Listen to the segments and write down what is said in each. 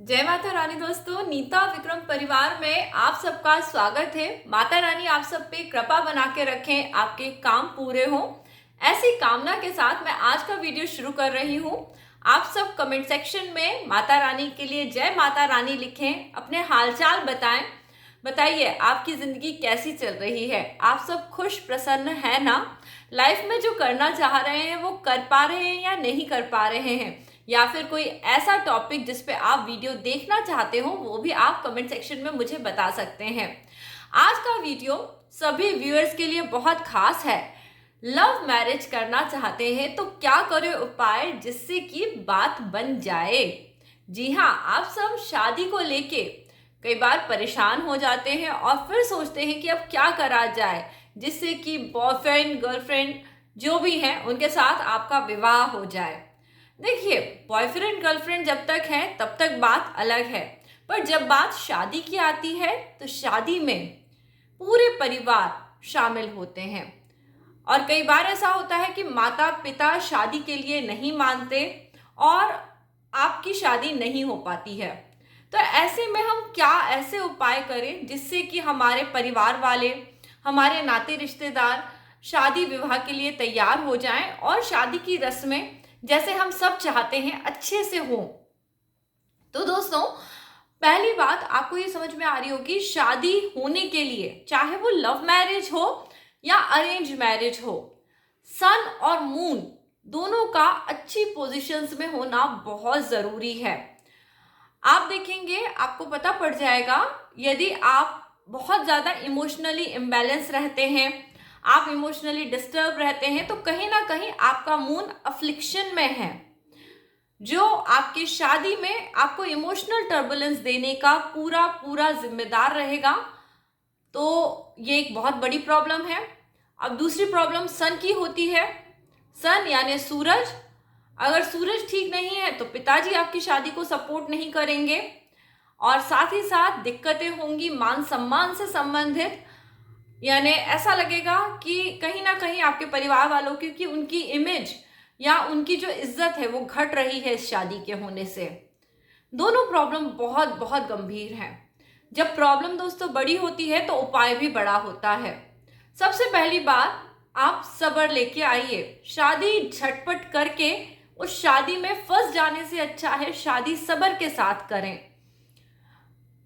जय माता रानी दोस्तों, नीता विक्रम परिवार में आप सबका स्वागत है। माता रानी आप सब पे कृपा बना के रखें, आपके काम पूरे हों। ऐसी कामना के साथ मैं आज का वीडियो शुरू कर रही हूँ। आप सब कमेंट सेक्शन में माता रानी के लिए जय माता रानी लिखें, अपने हालचाल बताएं। बताइए आपकी ज़िंदगी कैसी चल रही है, आप सब खुश प्रसन्न है ना? लाइफ में जो करना चाह रहे हैं वो कर पा रहे हैं या नहीं कर पा रहे हैं, या फिर कोई ऐसा टॉपिक जिस पे आप वीडियो देखना चाहते हो वो भी आप कमेंट सेक्शन में मुझे बता सकते हैं। आज का वीडियो सभी व्यूअर्स के लिए बहुत खास है। लव मैरिज करना चाहते हैं तो क्या करें उपाय जिससे कि बात बन जाए। जी हाँ, आप सब शादी को लेके कई बार परेशान हो जाते हैं और फिर सोचते हैं कि अब क्या करा जाए जिससे कि बॉयफ्रेंड गर्लफ्रेंड जो भी हैं उनके साथ आपका विवाह हो जाए। देखिए, बॉयफ्रेंड गर्लफ्रेंड जब तक है तब तक बात अलग है, पर जब बात शादी की आती है तो शादी में पूरे परिवार शामिल होते हैं। और कई बार ऐसा होता है कि माता पिता शादी के लिए नहीं मानते और आपकी शादी नहीं हो पाती है। तो ऐसे में हम क्या ऐसे उपाय करें जिससे कि हमारे परिवार वाले, हमारे नाते रिश्तेदार शादी विवाह के लिए तैयार हो जाएं और शादी की रस्में जैसे हम सब चाहते हैं अच्छे से हो। तो दोस्तों, पहली बात आपको ये समझ में आ रही होगी, शादी होने के लिए चाहे वो लव मैरिज हो या अरेंज मैरिज हो, सन और मून दोनों का अच्छी पोजीशंस में होना बहुत ज़रूरी है। आप देखेंगे आपको पता पड़ जाएगा, यदि आप बहुत ज़्यादा इमोशनली इम्बैलेंस रहते हैं, आप इमोशनली डिस्टर्ब रहते हैं, तो कहीं ना कहीं आपका मून अफ्लिक्शन में है, जो आपकी शादी में आपको इमोशनल टर्बुलेंस देने का पूरा पूरा जिम्मेदार रहेगा। तो ये एक बहुत बड़ी प्रॉब्लम है। अब दूसरी प्रॉब्लम सन की होती है। सन यानी सूरज, अगर सूरज ठीक नहीं है तो पिताजी आपकी शादी को सपोर्ट नहीं करेंगे और साथ ही साथ दिक्कतें होंगी मान सम्मान से संबंधित। यानी ऐसा लगेगा कि कहीं ना कहीं आपके परिवार वालों की उनकी इमेज या उनकी जो इज्जत है वो घट रही है इस शादी के होने से। दोनों प्रॉब्लम बहुत बहुत गंभीर हैं। जब प्रॉब्लम दोस्तों बड़ी होती है तो उपाय भी बड़ा होता है। सबसे पहली बात, आप सब्र लेके आइए। शादी झटपट करके उस शादी में फंस जाने से अच्छा है शादी सब्र के साथ करें।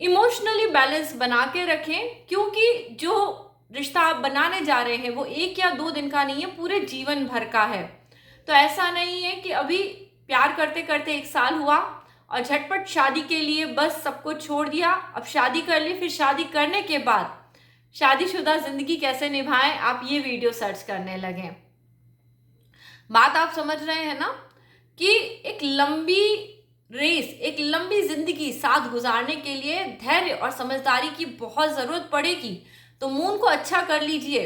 इमोशनली बैलेंस बना के रखें, क्योंकि जो रिश्ता आप बनाने जा रहे हैं वो 1 या 2 दिन का नहीं है, पूरे जीवन भर का है। तो ऐसा नहीं है कि अभी प्यार करते करते 1 साल हुआ और झटपट शादी के लिए बस सब कुछ छोड़ दिया, अब शादी कर ली, फिर शादी करने के बाद शादीशुदा जिंदगी कैसे निभाएं आप ये वीडियो सर्च करने लगे। बात आप समझ रहे हैं ना कि एक लंबी रेस, एक लंबी जिंदगी साथ गुजारने के लिए धैर्य और समझदारी की बहुत ज़रूरत पड़ेगी। तो मून को अच्छा कर लीजिए,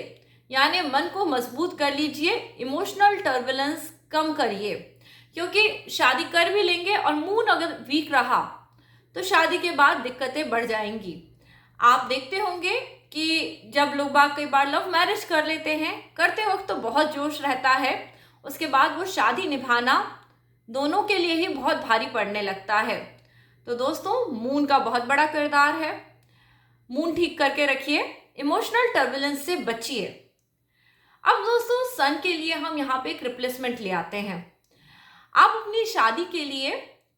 यानी मन को मजबूत कर लीजिए, इमोशनल टर्बुलेंस कम करिए, क्योंकि शादी कर भी लेंगे और मून अगर वीक रहा तो शादी के बाद दिक्कतें बढ़ जाएंगी। आप देखते होंगे कि जब लोग बाग कई बार लव मैरिज कर लेते हैं, करते वक्त तो बहुत जोश रहता है, उसके बाद वो शादी निभाना दोनों के लिए ही बहुत भारी पड़ने लगता है। तो दोस्तों, मून का बहुत बड़ा किरदार है। मून ठीक करके रखिए, इमोशनल टर्बुलेंस से बचिए। अब दोस्तों, सन के लिए हम यहाँ पे एक रिप्लेसमेंट ले आते हैं। आप अपनी शादी के लिए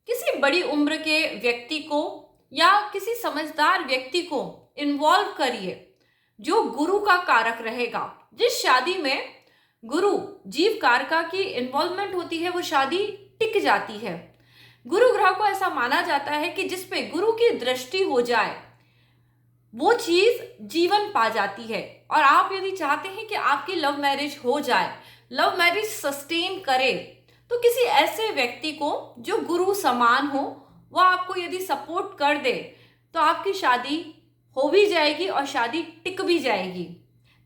किसी बड़ी उम्र के व्यक्ति को या किसी समझदार व्यक्ति को इन्वॉल्व करिए जो गुरु का कारक रहेगा। जिस शादी में गुरु जीव कारका की इन्वॉल्वमेंट होती है वो शादी टिक जाती है। गुरु ग्रह को ऐसा माना जाता है कि जिस पे गुरु की दृष्टि हो जाए वो चीज जीवन पा जाती है। और आप यदि चाहते हैं कि आपकी लव मैरिज हो जाए, लव मैरिज सस्टेन करे, तो किसी ऐसे व्यक्ति को जो गुरु समान हो, वो आपको यदि सपोर्ट कर दे तो आपकी शादी हो भी जाएगी और शादी टिक भी जाएगी।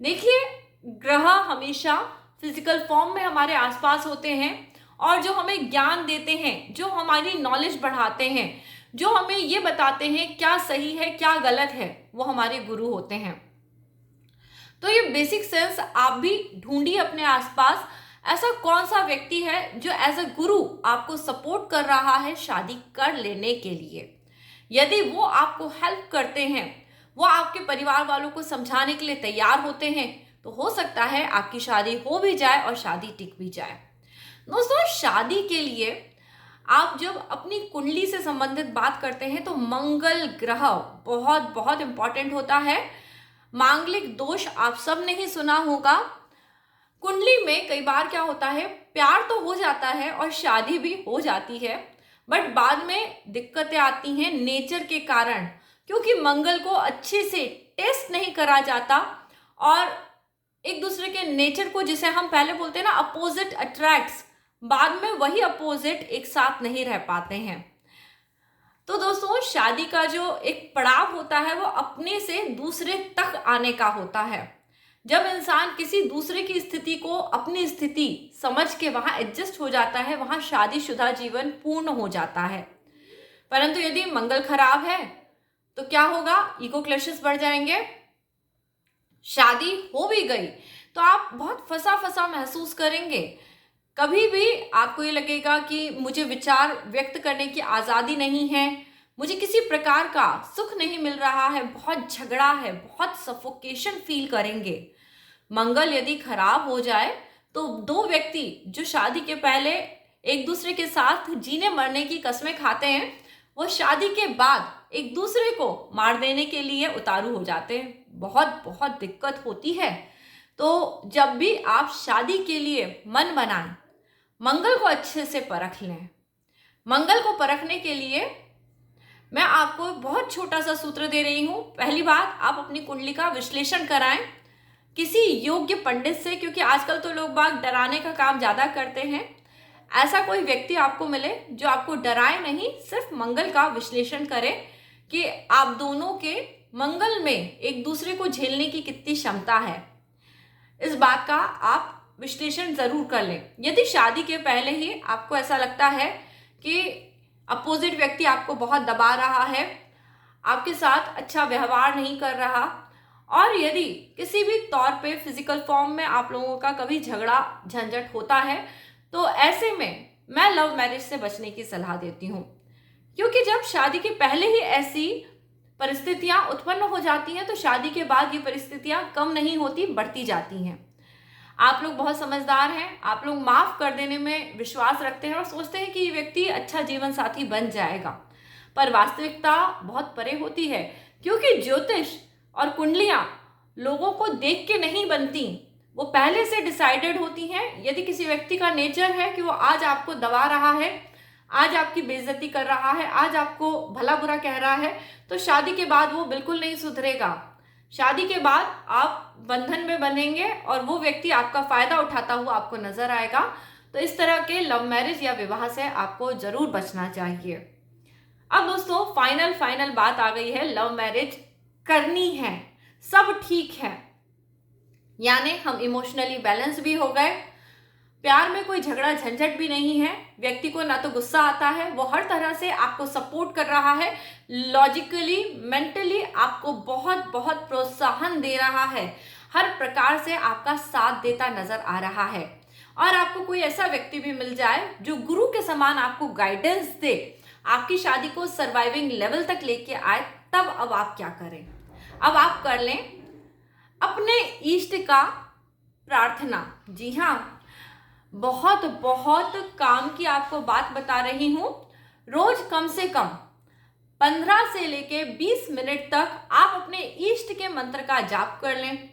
देखिए, ग्रह हमेशा फिजिकल फॉर्म में हमारे आसपास होते हैं और जो हमें ज्ञान देते हैं, जो हमारी नॉलेज बढ़ाते हैं, जो हमें ये बताते हैं क्या सही है क्या गलत है, वो हमारे गुरु होते हैं। तो ये बेसिक सेंस आप भी ढूंढिए अपने आसपास, ऐसा कौन सा व्यक्ति है जो एज अ गुरु आपको सपोर्ट कर रहा है शादी कर लेने के लिए। यदि वो आपको हेल्प करते हैं, वो आपके परिवार वालों को समझाने के लिए तैयार होते हैं, तो हो सकता है आपकी शादी हो भी जाए और शादी टिक भी जाए। दोस्तों, शादी के लिए आप जब अपनी कुंडली से संबंधित बात करते हैं तो मंगल ग्रह बहुत बहुत इंपॉर्टेंट होता है। मांगलिक दोष आप सब ने ही सुना होगा। कुंडली में कई बार क्या होता है, प्यार तो हो जाता है और शादी भी हो जाती है, बट बाद में दिक्कतें आती हैं नेचर के कारण, क्योंकि मंगल को अच्छे से टेस्ट नहीं करा जाता और एक दूसरे के नेचर को, जिसे हम पहले बोलते हैं ना अपोजिट अट्रैक्ट्स, बाद में वही अपोजिट एक साथ नहीं रह पाते हैं। तो दोस्तों, शादी का जो एक पड़ाव होता है वो अपने से दूसरे तक आने का होता है। जब इंसान किसी दूसरे की स्थिति को अपनी स्थिति समझ के वहां एडजस्ट हो जाता है, वहां शादीशुदा जीवन पूर्ण हो जाता है। परंतु यदि मंगल खराब है तो क्या होगा, ईगो क्लैशेस बढ़ जाएंगे। शादी हो भी गई तो आप बहुत फंसा फंसा महसूस करेंगे। कभी भी आपको ये लगेगा कि मुझे विचार व्यक्त करने की आज़ादी नहीं है, मुझे किसी प्रकार का सुख नहीं मिल रहा है, बहुत झगड़ा है, बहुत सफोकेशन फील करेंगे। मंगल यदि खराब हो जाए तो दो व्यक्ति जो शादी के पहले एक दूसरे के साथ जीने मरने की कस्में खाते हैं, वो शादी के बाद एक दूसरे को मार देने के लिए उतारू हो जाते हैं। बहुत बहुत दिक्कत होती है। तो जब भी आप शादी के लिए मन बनाएं, मंगल को अच्छे से परख लें। मंगल को परखने के लिए मैं आपको बहुत छोटा सा सूत्र दे रही हूँ। पहली बात, आप अपनी कुंडली का विश्लेषण कराएं किसी योग्य पंडित से, क्योंकि आजकल तो लोग बाग डराने का काम ज़्यादा करते हैं। ऐसा कोई व्यक्ति आपको मिले जो आपको डराए नहीं, सिर्फ मंगल का विश्लेषण करे कि आप दोनों के मंगल में एक दूसरे को झेलने की कितनी क्षमता है। इस बात का आप विश्लेषण जरूर कर लें। यदि शादी के पहले ही आपको ऐसा लगता है कि अपोजिट व्यक्ति आपको बहुत दबा रहा है, आपके साथ अच्छा व्यवहार नहीं कर रहा, और यदि किसी भी तौर पे फिजिकल फॉर्म में आप लोगों का कभी झगड़ा झंझट होता है, तो ऐसे में मैं लव मैरिज से बचने की सलाह देती हूँ। क्योंकि जब शादी के पहले ही ऐसी परिस्थितियां उत्पन्न हो जाती हैं तो शादी के बाद ये परिस्थितियां कम नहीं होती, बढ़ती जाती हैं। आप लोग बहुत समझदार हैं, आप लोग माफ कर देने में विश्वास रखते हैं और सोचते हैं कि ये व्यक्ति अच्छा जीवन साथी बन जाएगा, पर वास्तविकता बहुत परे होती है। क्योंकि ज्योतिष और कुंडलियां लोगों को देख के नहीं बनती, वो पहले से डिसाइडेड होती हैं। यदि किसी व्यक्ति का नेचर है कि वो आज आपको दबा रहा है, आज आपकी बेइज्जती कर रहा है, आज आपको भला बुरा कह रहा है, तो शादी के बाद वो बिल्कुल नहीं सुधरेगा। शादी के बाद आप बंधन में बनेंगे और वो व्यक्ति आपका फायदा उठाता हुआ आपको नजर आएगा। तो इस तरह के लव मैरिज या विवाह से आपको जरूर बचना चाहिए। अब दोस्तों, फाइनल बात आ गई है, लव मैरिज करनी है, सब ठीक है, यानी हम इमोशनली बैलेंस भी हो गए, प्यार में कोई झगड़ा झंझट भी नहीं है, व्यक्ति को ना तो गुस्सा आता है, वो हर तरह से आपको सपोर्ट कर रहा है, लॉजिकली मेंटली आपको बहुत बहुत प्रोत्साहन दे रहा है, हर प्रकार से आपका साथ देता नजर आ रहा है। और आपको कोई ऐसा व्यक्ति भी मिल जाए जो गुरु के समान आपको गाइडेंस दे, आपकी शादी को सर्वाइविंग लेवल तक लेके आए, तब अब आप क्या करें? अब आप कर लें अपने इष्ट का प्रार्थना। जी हाँ, बहुत बहुत काम की आपको बात बता रही हूँ। रोज कम से कम 15 से लेके 20 मिनट तक आप अपने इष्ट के मंत्र का जाप कर लें।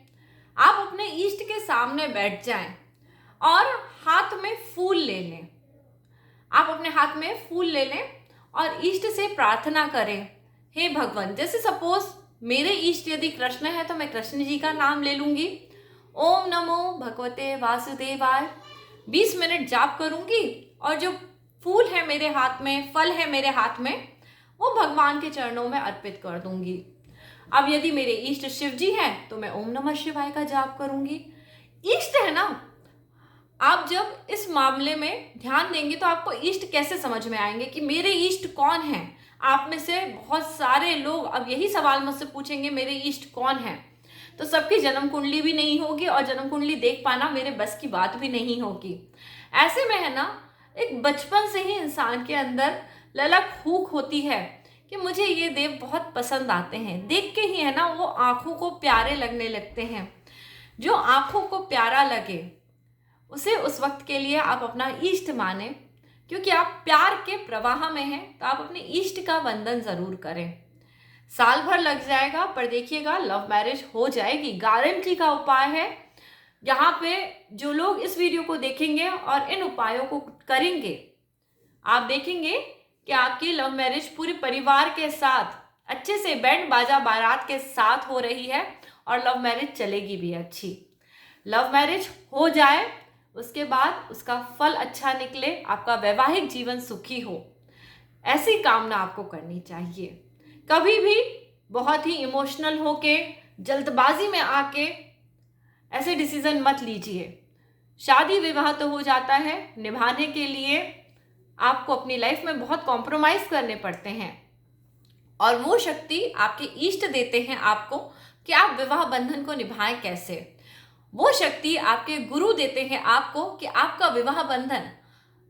आप अपने इष्ट के सामने बैठ जाएं और हाथ में फूल ले लें। आप अपने हाथ में फूल ले लें और इष्ट से प्रार्थना करें, हे भगवान, जैसे सपोज मेरे इष्ट यदि कृष्ण है तो मैं कृष्ण जी का नाम ले लूंगी, ओम नमो भगवते वासुदेवाय, 20 मिनट जाप करूंगी और जो फूल है मेरे हाथ में, फल है मेरे हाथ में, वो भगवान के चरणों में अर्पित कर दूंगी। अब यदि मेरे इष्ट शिव जी हैं तो मैं ओम नमः शिवाय का जाप करूंगी। इष्ट है ना, आप जब इस मामले में ध्यान देंगे तो आपको इष्ट कैसे समझ में आएंगे कि मेरे इष्ट कौन हैं। आप में से बहुत सारे लोग अब यही सवाल मुझसे पूछेंगे, मेरे इष्ट कौन है? तो सबकी जन्म कुंडली भी नहीं होगी और जन्म कुंडली देख पाना मेरे बस की बात भी नहीं होगी। ऐसे में है ना, एक बचपन से ही इंसान के अंदर ललक भूख होती है कि मुझे ये देव बहुत पसंद आते हैं, देख के ही है ना वो आँखों को प्यारे लगने लगते हैं। जो आँखों को प्यारा लगे उसे उस वक्त के लिए आप अपना इष्ट माने, क्योंकि आप प्यार के प्रवाह में हैं, तो आप अपने इष्ट का वंदन ज़रूर करें। साल भर लग जाएगा पर देखिएगा लव मैरिज हो जाएगी, गारंटी का उपाय है। यहाँ पे जो लोग इस वीडियो को देखेंगे और इन उपायों को करेंगे, आप देखेंगे कि आपकी लव मैरिज पूरे परिवार के साथ अच्छे से बैंड बाजा बारात के साथ हो रही है और लव मैरिज चलेगी भी अच्छी। लव मैरिज हो जाए उसके बाद उसका फल अच्छा निकले, आपका वैवाहिक जीवन सुखी हो, ऐसी कामना आपको करनी चाहिए। कभी भी बहुत ही इमोशनल होके जल्दबाजी में आके ऐसे डिसीजन मत लीजिए। शादी विवाह तो हो जाता है, निभाने के लिए आपको अपनी लाइफ में बहुत कॉम्प्रोमाइज़ करने पड़ते हैं और वो शक्ति आपके इष्ट देते हैं आपको कि आप विवाह बंधन को निभाएं कैसे। वो शक्ति आपके गुरु देते हैं आपको कि आपका विवाह बंधन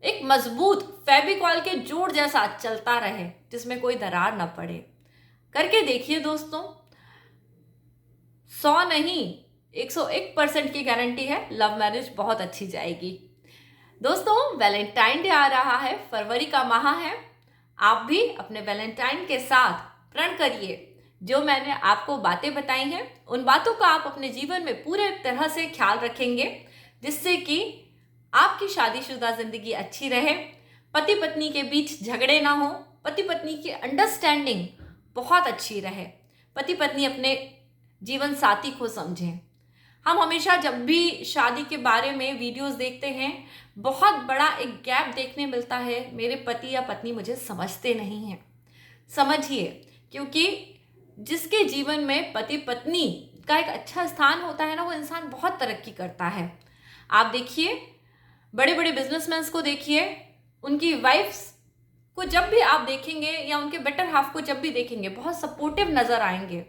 एक मजबूत फेविकॉल के जोड़ जैसा चलता रहे, जिसमें कोई दरार न पड़े। करके देखिए दोस्तों, 100 नहीं 101% की गारंटी है, लव मैरिज बहुत अच्छी जाएगी। दोस्तों वैलेंटाइन डे आ रहा है, फरवरी का माह है। आप भी अपने वैलेंटाइन के साथ प्रण करिए। जो मैंने आपको बातें बताई हैं उन बातों का आप अपने जीवन में पूरे तरह से ख्याल रखेंगे, जिससे कि आपकी शादीशुदा जिंदगी अच्छी रहे, पति पत्नी के बीच झगड़े ना हो, पति पत्नी की अंडरस्टैंडिंग बहुत अच्छी रहे, पति पत्नी अपने जीवन साथी को समझें। हम हमेशा जब भी शादी के बारे में वीडियोस देखते हैं, बहुत बड़ा एक गैप देखने मिलता है, मेरे पति या पत्नी मुझे समझते नहीं हैं। समझिए, क्योंकि जिसके जीवन में पति पत्नी का एक अच्छा स्थान होता है ना, वो इंसान बहुत तरक्की करता है। आप देखिए बड़े बड़े बिजनेसमैन को देखिए, उनकी वाइफ्स को जब भी आप देखेंगे या उनके बेटर हाफ को जब भी देखेंगे, बहुत सपोर्टिव नज़र आएंगे।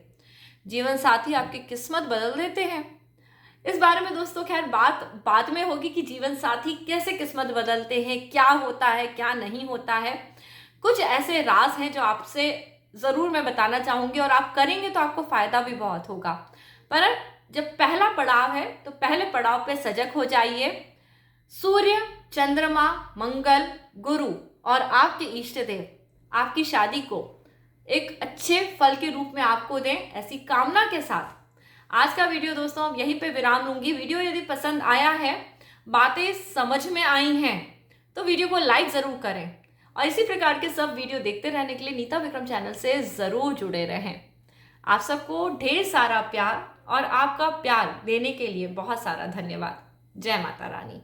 जीवन साथी आपकी किस्मत बदल देते हैं। इस बारे में दोस्तों खैर बात बाद में होगी कि जीवन साथी कैसे किस्मत बदलते हैं, क्या होता है क्या नहीं होता है। कुछ ऐसे राज हैं जो आपसे ज़रूर मैं बताना चाहूँगी और आप करेंगे तो आपको फ़ायदा भी बहुत होगा। पर जब पहला पड़ाव है तो पहले पड़ाव पे सजग हो जाइए। सूर्य, चंद्रमा, मंगल, गुरु और आपके इष्ट देव आपकी शादी को एक अच्छे फल के रूप में आपको दें, ऐसी कामना के साथ आज का वीडियो दोस्तों अब यहीं पे विराम लूंगी। वीडियो यदि पसंद आया है, बातें समझ में आई हैं, तो वीडियो को लाइक ज़रूर करें और इसी प्रकार के सब वीडियो देखते रहने के लिए नीता विक्रम चैनल से ज़रूर जुड़े रहें। आप सबको ढेर सारा प्यार और आपका प्यार देने के लिए बहुत सारा धन्यवाद। जय माता रानी।